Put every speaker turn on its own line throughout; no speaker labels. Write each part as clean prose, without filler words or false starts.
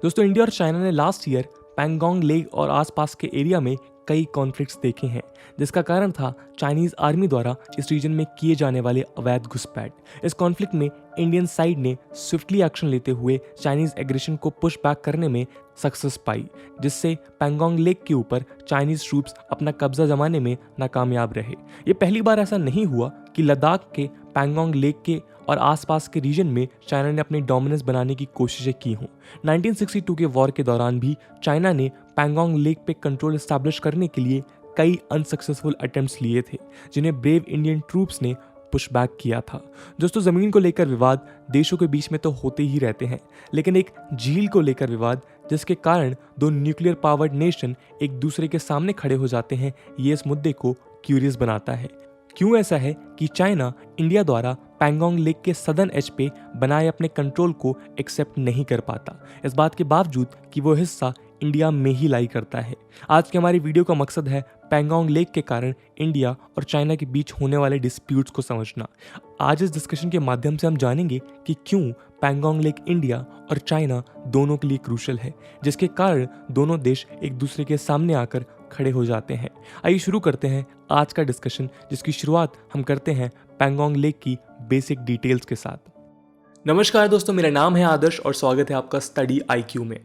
दोस्तों इंडिया और चाइना ने लास्ट ईयर पैंगोंग लेक और आसपास के एरिया में कई कॉन्फ्लिक्ट्स देखे हैं, जिसका कारण था चाइनीज आर्मी द्वारा इस रीजन में किए जाने वाले अवैध घुसपैठ। इस कॉन्फ्लिक्ट में इंडियन साइड ने स्विफ्टली एक्शन लेते हुए चाइनीज एग्रेशन को पुश बैक करने में सक्सेस पाई, जिससे पैंगोंग लेक के ऊपर चाइनीज ट्रूप्स अपना कब्जा जमाने में नाकामयाब रहे। ये पहली बार ऐसा नहीं हुआ कि लद्दाख के पैंगोंग लेक के और आसपास के रीजन में चाइना ने अपनी डोमिनेंस बनाने की कोशिशें की हों। 1962 के वॉर के दौरान भी चाइना ने पैंगोंग लेक पे कंट्रोल एस्टैब्लिश करने के लिए कई अनसक्सेसफुल अटेम्प्ट्स लिए थे, जिन्हें ब्रेव इंडियन ट्रूप्स ने पुश बैक किया था। दोस्तों जमीन को लेकर विवाद देशों के बीच में तो होते ही रहते हैं, लेकिन एक झील को लेकर विवाद जिसके कारण दो न्यूक्लियर पावर्ड नेशन एक दूसरे के सामने खड़े हो जाते हैं, ये इस मुद्दे को क्यूरियस बनाता है। क्यों ऐसा है कि चाइना इंडिया द्वारा पैंगोंग लेक के सदर्न एज पे बनाए अपने कंट्रोल को एक्सेप्ट नहीं कर पाता, इस बात के बावजूद कि वो हिस्सा इंडिया में ही लाई करता है। आज के हमारी वीडियो का मकसद है पैंगोंग लेक के कारण इंडिया और चाइना के बीच होने वाले डिस्प्यूट्स को समझना। आज इस डिस्कशन के माध्यम से हम जानेंगे कि क्यों पैंगोंग लेक इंडिया और चाइना दोनों के लिए क्रूशल है, जिसके कारण दोनों देश एक दूसरे के सामने आकर खड़े हो जाते हैं। आइए शुरू करते हैं आज का डिस्कशन, जिसकी शुरुआत हम करते हैं पैंगोंग लेक की बेसिक डिटेल्स के साथ। नमस्कार दोस्तों, मेरा नाम है आदर्श और स्वागत है आपका स्टडी IQ में।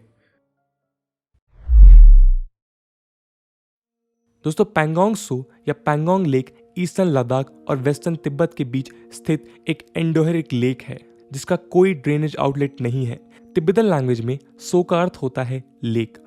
दोस्तों पैंगोंग सो या पैंगोंग लेक ईस्टर्न लद्दाख और वेस्टर्न तिब्बत के बीच स्थित एक एंडोहेरिक लेक है, जिसका कोई ड्रेनेज आउटलेट नहीं है। तिब्बतन लैंग्वेज में सो का अर्थ होता है लेक।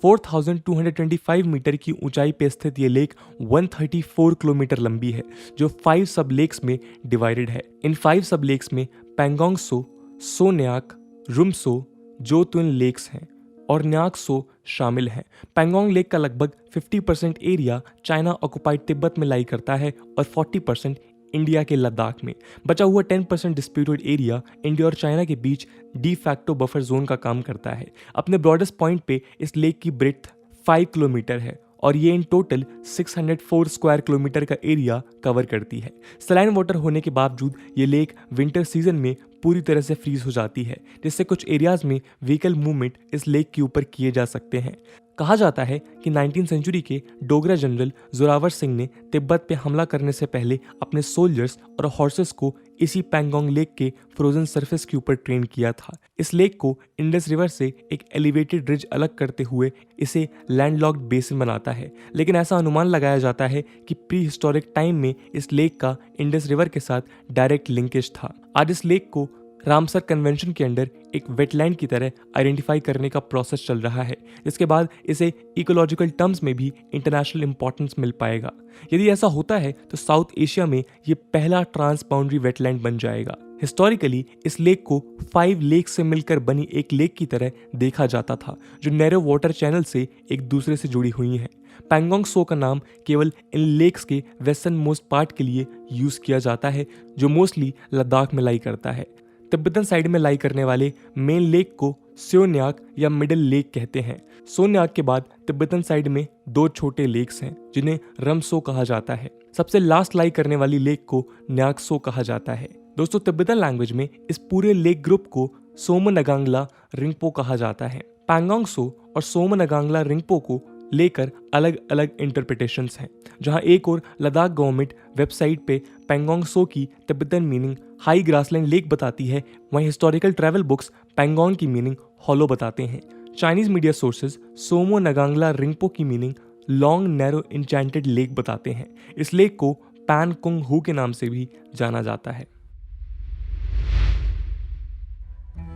4225 मीटर की ऊंचाई पे स्थित ये लेक 134 किलोमीटर लंबी है, जो 5 सब लेक्स में डिवाइडेड है। इन 5 सब लेक्स में पैंगोंग सो, सो न्याक, रुमसो, जो ट्विन लेक्स हैं और न्याक सो शामिल हैं। पैंगोंग लेक का लगभग 50% एरिया चाइना ऑक्युपाइड तिब्बत में लाई करता है और 40% इंडिया के लद्दाख में। बचा हुआ 10% डिस्प्यूटेड एरिया इंडिया और चाइना के बीच डी फैक्टो बफर जोन का काम करता है। अपने ब्रॉडेस्ट पॉइंट पे इस लेक की ब्रेड्थ 5 किलोमीटर है और ये इन टोटल 604 स्क्वायर किलोमीटर का एरिया कवर करती है। सलाइन वाटर होने के बावजूद ये लेक विंटर सीजन में पूरी तरह से फ्रीज हो जाती है, जिससे कुछ एरियाज में व्हीकल मूवमेंट इस लेक के ऊपर किए जा सकते हैं। कहा जाता है कि 19वीं सेंचुरी के डोगरा जनरल जोरावर सिंह ने तिब्बत पे हमला करने से पहले अपने सोल्जर्स और हॉर्सेस को इसी पैंगोंग लेक के फ्रोजन सरफेस के ऊपर ट्रेन किया था। इस लेक को इंडस रिवर से एक एलिवेटेड रिज अलग करते हुए इसे लैंडलॉक्ड बेसिन बनाता है, लेकिन ऐसा अनुमान लगाया जाता है कि प्री हिस्टोरिक टाइम में इस लेक का इंडस रिवर के साथ डायरेक्ट लिंकेज था। आज इस लेक को रामसर कन्वेंशन के अंडर एक वेटलैंड की तरह आइडेंटिफाई करने का प्रोसेस चल रहा है, जिसके बाद इसे इकोलॉजिकल टर्म्स में भी इंटरनेशनल इंपॉर्टेंस मिल पाएगा। यदि ऐसा होता है तो साउथ एशिया में ये पहला ट्रांस बाउंड्री वेटलैंड बन जाएगा। हिस्टोरिकली इस लेक को 5 लेक से मिलकर बनी एक लेक की तरह देखा जाता था, जो नैरो वाटर चैनल से एक दूसरे से जुड़ी हुई हैं। पैंगोंग सो का नाम केवल इन लेक्स के वेस्टर्न मोस्ट पार्ट के लिए यूज किया जाता है, जो मोस्टली लद्दाख में लाई करता है। तिब्बतन साइड में लाई करने वाले मेन लेक को स्योन्याक या मिडिल लेक कहते हैं। सोन्याक के बाद तिब्बतन साइड में 2 छोटे लेक्स हैं, जिन्हें रमसो कहा जाता है। सबसे लास्ट लाई करने वाली लेक को न्याकसो कहा जाता है। दोस्तों तिब्बतन लैंग्वेज में इस पूरे लेक ग्रुप को सोमनगांगला रिंगपो कहा जाता है। पैंगोंग सो और सोमनगांगला रिंगपो को लेकर अलग अलग इंटरप्रिटेशंस हैं, जहां एक और लद्दाख गवर्नमेंट वेबसाइट पे पैंगोंग सो की Tibetan meaning high grassland lake बताती है, वहीं हिस्टोरिकल ट्रैवल बुक्स पैंगोंग की मीनिंग हॉलो बताते हैं। चाइनीज मीडिया सोर्सेज सोमो नगांगला रिंगपो की meaning long narrow enchanted lake बताते हैं। इस लेक को पैन कुंग हु के नाम से भी जाना जाता है।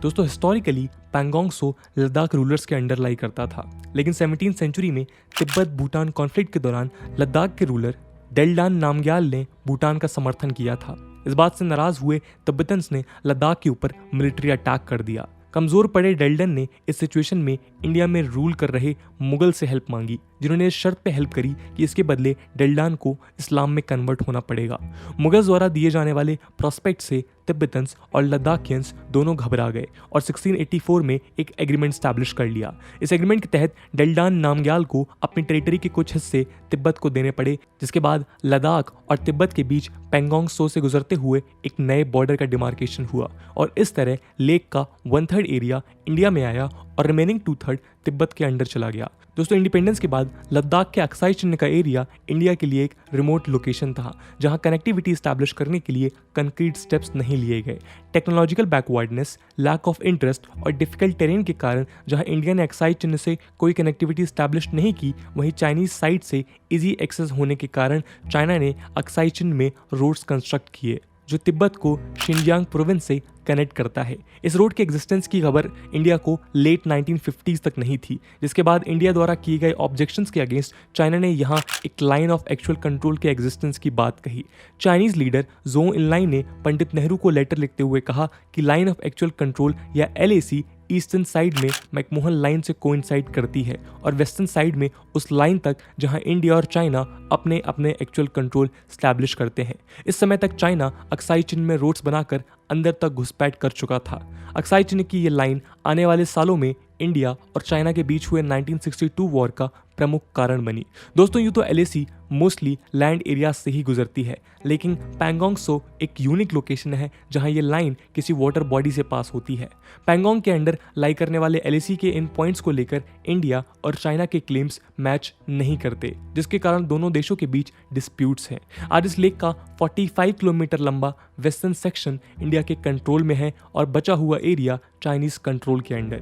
दोस्तों हिस्टोरिकली पैंगोंग सो लद्दाख रूलर्स के अंडर लाई करता था, लेकिन 17वीं सेंचुरी में तिब्बत भूटान कॉन्फ्लिक्ट के दौरान लद्दाख के रूलर डेल्डान नामग्याल ने भूटान का समर्थन किया था। इस बात से नाराज हुए तिब्बतन्स ने लद्दाख के ऊपर मिलिट्री अटैक कर दिया। कमजोर पड़े डेल्डन ने इस सिचुएशन में इंडिया में रूल कर रहे मुगल से हेल्प मांगी, जिन्होंने इस शर्त पे हेल्प करी कि इसके बदले डेल्डान को इस्लाम में कन्वर्ट होना पड़ेगा। मुगल्स द्वारा दिए जाने वाले प्रोस्पेक्ट से तिब्बतन्स और लद्दाखियंस दोनों घबरा गए और 1684 में एक एग्रीमेंट स्टैब्लिश कर लिया। इस एग्रीमेंट के तहत डेल्डान नामग्याल को अपनी टेरिटरी के कुछ हिस्से तिब्बत को देने पड़े, जिसके बाद लद्दाख और तिब्बत के बीच पेंगोंग त्सो से गुजरते हुए एक नए बॉर्डर का डिमार्केशन हुआ और इस तरह लेक का 1/3 एरिया इंडिया में आया और रिमेनिंग 2/3 तिब्बत के अंडर चला गया। दोस्तों, इंडिपेंडेंस के बाद लद्दाख के अक्साई चिन्ह का एरिया इंडिया के लिए एक रिमोट लोकेशन था, जहां कनेक्टिविटी स्टैब्लिश करने के लिए कंक्रीट स्टेप्स नहीं लिए गए। Technological backwardness, lack of interest और डिफिकल्ट टेरेन के कारण जहां इंडिया ने अक्साई चिन्ह से कोई कनेक्टिविटी स्टैब्लिश नहीं की, वहीं चाइनीज साइड से इजी एक्सेस होने के कारण चाइना ने अक्साई चिन्ह में रोड्स कंस्ट्रक्ट किए जो तिब्बत को शिनजियांग प्रोविंस से कनेक्ट करता है। इस रोड के एग्जिस्टेंस की खबर इंडिया को लेट 1950s तक नहीं थी, जिसके बाद इंडिया द्वारा किए गए ऑब्जेक्शंस के अगेंस्ट चाइना ने यहां एक लाइन ऑफ एक्चुअल कंट्रोल के एग्जिस्टेंस की बात कही। चाइनीज लीडर ज़ोउ इनलाइन ने पंडित नेहरू को लेटर लिखते हुए कहा कि लाइन ऑफ एक्चुअल कंट्रोल या LAC ईस्टर्न साइड में मैकमोहन लाइन से कोइंसाइड करती है और वेस्टर्न साइड में उस लाइन तक जहां इंडिया और चाइना अपने अपने एक्चुअल कंट्रोल स्टैब्लिश करते हैं। इस समय तक चाइना अक्साई चिन्ह में रोड्स बनाकर अंदर तक घुसपैठ कर चुका था। अक्साई चिन्ह की ये लाइन आने वाले सालों में इंडिया और चाइना के बीच हुए 1962 वॉर का प्रमुख कारण बनी। दोस्तों, यूं तो LAC मोस्टली लैंड एरिया से ही गुजरती है, लेकिन पेंगोंग त्सो एक यूनिक लोकेशन है जहां ये लाइन किसी वाटर बॉडी से पास होती है। पेंगोंग के अंडर लाई करने वाले LAC के इन पॉइंट्स को लेकर इंडिया और चाइना के क्लेम्स मैच नहीं करते, जिसके कारण दोनों देशों के बीच डिस्प्यूट्स हैं। आज इस लेक का 45 किलोमीटर लंबा वेस्टर्न सेक्शन इंडिया के कंट्रोल में है और बचा हुआ एरिया चाइनीज कंट्रोल के अंडर।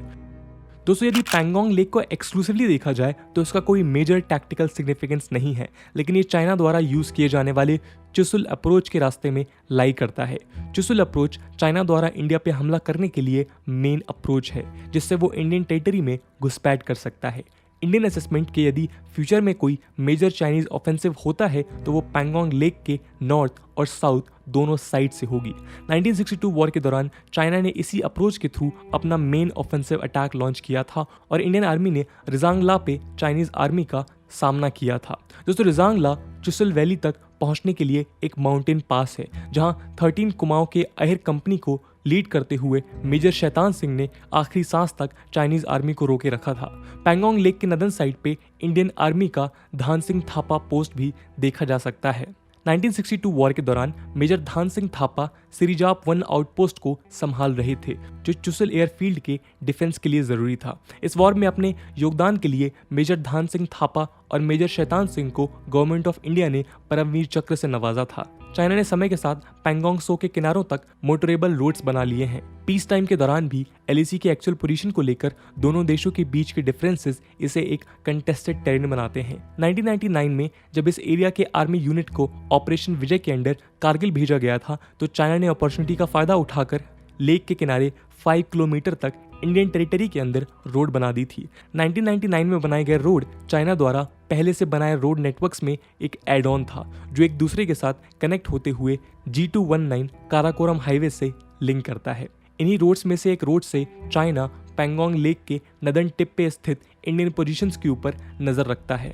दोस्तों, यदि पेंगोंग लेक को एक्सक्लूसिवली देखा जाए तो इसका कोई मेजर टैक्टिकल सिग्निफिकेंस नहीं है, लेकिन ये चाइना द्वारा यूज किए जाने वाले चुसुल अप्रोच के रास्ते में लाई करता है। चुसुल अप्रोच चाइना द्वारा इंडिया पे हमला करने के लिए मेन अप्रोच है, जिससे वो इंडियन टेरिटरी में घुसपैठ कर सकता है। इंडियन असेसमेंट के यदि फ्यूचर में कोई मेजर चाइनीज ऑफेंसिव होता है तो वो पेंगोंग लेक के नॉर्थ और साउथ दोनों साइड से होगी। 1962 वॉर के दौरान चाइना ने इसी अप्रोच के थ्रू अपना मेन ऑफेंसिव अटैक लॉन्च किया था और इंडियन आर्मी ने रिजांगला पे चाइनीज आर्मी का सामना किया था। दोस्तों, रिजांगला चुसुल वैली तक पहुंचने के लिए एक माउंटेन पास है, जहां 13 कुमाऊं के अहिर कंपनी को लीड करते हुए मेजर शैतान सिंह ने आखिरी सांस तक चाइनीज आर्मी को रोके रखा था। पेंगोंग लेक के नदन साइड पे इंडियन आर्मी का धान सिंह थापा पोस्ट भी देखा जा सकता है। 1962 वॉर के दौरान मेजर धान सिंह थापा सिरिजाप 1 आउटपोस्ट को संभाल रहे थे, जो चुसुल एयरफील्ड के डिफेंस के लिए जरूरी था। इस वॉर में अपने योगदान के लिए मेजर धान सिंह थापा और मेजर शैतान सिंह को गवर्नमेंट ऑफ इंडिया ने परमवीर चक्र से नवाजा था। चाइना ने समय के साथ पेंगोंग त्सो के किनारों तक मोटरेबल रोड्स बना लिए हैं। पीस टाइम के दौरान भी LAC की एक्चुअल पोजीशन को लेकर दोनों देशों के बीच के डिफरेंसेस इसे एक कंटेस्टेड टेरेन बनाते हैं। 1999 में जब इस एरिया के आर्मी यूनिट को ऑपरेशन विजय के अंडर कारगिल भेजा गया था, तो चाइना ने अपॉर्चुनिटी का फायदा उठाकर लेक के किनारे 5 किलोमीटर तक इंडियन टेरिटरी के अंदर रोड बना दी थी। 1999 में बनाए गए रोड चाइना द्वारा पहले से बनाए रोड नेटवर्क्स में एक एड ऑन था, जो एक दूसरे के साथ कनेक्ट होते हुए G219 काराकोरम हाईवे से लिंक करता है। इन्हीं रोड्स में से एक रोड से चाइना पेंगोंग लेक के नदन टिप पे स्थित इंडियन पोजीशंस के ऊपर नजर रखता है।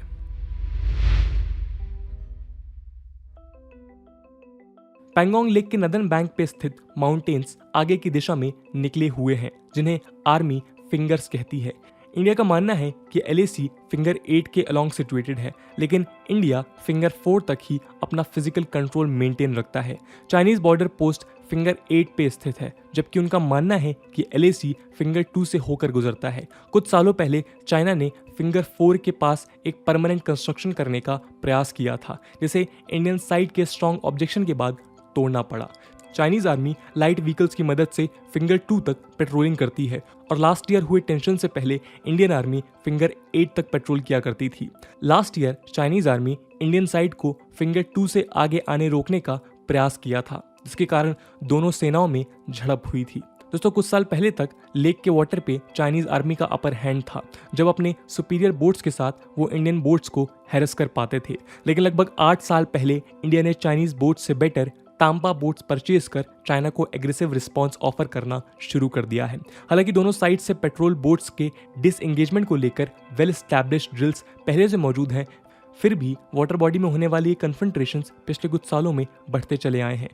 पेंगोंग लेक के नदन बैंक पे स्थित माउंटेन्स आगे की दिशा में निकले हुए हैं, जिन्हें आर्मी फिंगर्स कहती है। इंडिया का मानना है कि LAC फिंगर 8 के अलोंग सिचुएटेड है, लेकिन इंडिया फिंगर 4 तक ही अपना फिजिकल कंट्रोल मेंटेन रखता है। चाइनीज बॉर्डर पोस्ट फिंगर 8 पे स्थित है, जबकि उनका मानना है कि LAC फिंगर 2 से होकर गुजरता है। कुछ सालों पहले चाइना ने फिंगर 4 के पास एक परमानेंट कंस्ट्रक्शन करने का प्रयास किया था, जिसे इंडियन साइड के स्ट्रॉन्ग ऑब्जेक्शन के बाद तोड़ना पड़ा। चाइनीज आर्मी लाइट व्हीकल्स की मदद से फिंगर 2 तक पेट्रोलिंग करती है और लास्ट ईयर हुए टेंशन से पहले इंडियन आर्मी फिंगर 8 तक पेट्रोल किया करती थी। Last year Chinese army Indian side को फिंगर 2 से आगे आने रोकने का प्रयास किया था, जिसके कारण दोनों सेनाओं में झड़प हुई थी। दोस्तों, कुछ साल पहले तक लेक के वाटर पे चाइनीज आर्मी का अपर हैंड था, जब अपने सुपीरियर बोट्स के साथ वो इंडियन बोट्स को हैरेस कर पाते थे। लेकिन लगभग 8 साल पहले इंडिया ने चाइनीज बोट्स से बेटर तांपा बोट्स परचेज कर चाइना को एग्रेसिव रिस्पांस ऑफर करना शुरू कर दिया है। हालांकि दोनों साइड से पेट्रोल बोट्स के डिसएंगेजमेंट को लेकर वेल एस्टैब्लिश्ड ड्रिल्स पहले से मौजूद हैं, फिर भी वाटर बॉडी में होने वाली ये कन्फ्रंट्रेशंस पिछले कुछ सालों में बढ़ते चले आए हैं।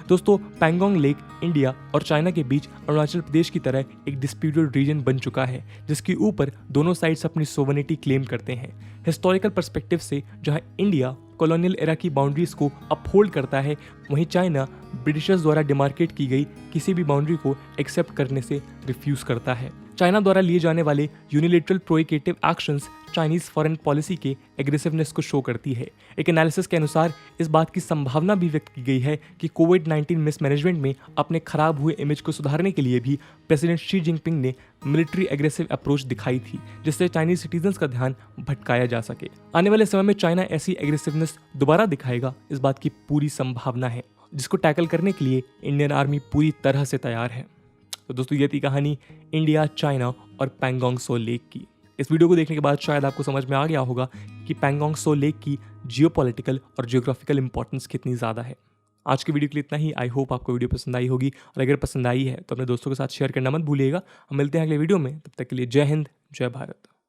दोस्तों, पैंगोंग लेक इंडिया और चाइना के बीच अरुणाचल प्रदेश की तरह एक डिस्प्यूटेड रीजन बन चुका है, जिसके ऊपर दोनों साइड्स अपनी सोवरेनिटी क्लेम करते हैं। हिस्टोरिकल पर्सपेक्टिव से जहां इंडिया कॉलोनियल एरा की बाउंड्रीज को अपहोल्ड करता है, वहीं चाइना ब्रिटिशर्स द्वारा डिमार्केट की गई किसी भी बाउंड्री को एक्सेप्ट करने से रिफ्यूज करता है। चाइना द्वारा लिए जाने वाले unilateral provocative actions Chinese foreign policy के एग्रेसिवनेस को शो करती है। एक एनालिसिस के अनुसार इस बात की संभावना भी व्यक्त की गई है कि कोविड-19 मिसमैनेजमेंट में अपने खराब हुए इमेज को सुधारने के लिए भी प्रेसिडेंट शी जिनपिंग ने मिलिट्री एग्रेसिव अप्रोच दिखाई थी, जिससे चाइनीज सिटीजन्स का ध्यान भटकाया जा सके। आने वाले समय में चाइना ऐसी एग्रेसिवनेस दोबारा दिखाएगा, इस बात की पूरी संभावना है, जिसको टैकल करने के लिए इंडियन आर्मी पूरी तरह से तैयार है। तो दोस्तों, ये थी कहानी इंडिया, चाइना और पैंगोंग सो लेक की। इस वीडियो को देखने के बाद शायद आपको समझ में आ गया होगा कि पैंगोंग सो लेक की जियोपॉलिटिकल और जियोग्राफिकल इंपॉर्टेंस कितनी ज़्यादा है। आज की वीडियो के लिए इतना ही। आई होप आपको वीडियो पसंद आई होगी, और अगर पसंद आई है तो अपने दोस्तों के साथ शेयर करना मत भूलिएगा। हम मिलते हैं अगले वीडियो में, तब तक के लिए जय हिंद, जय भारत।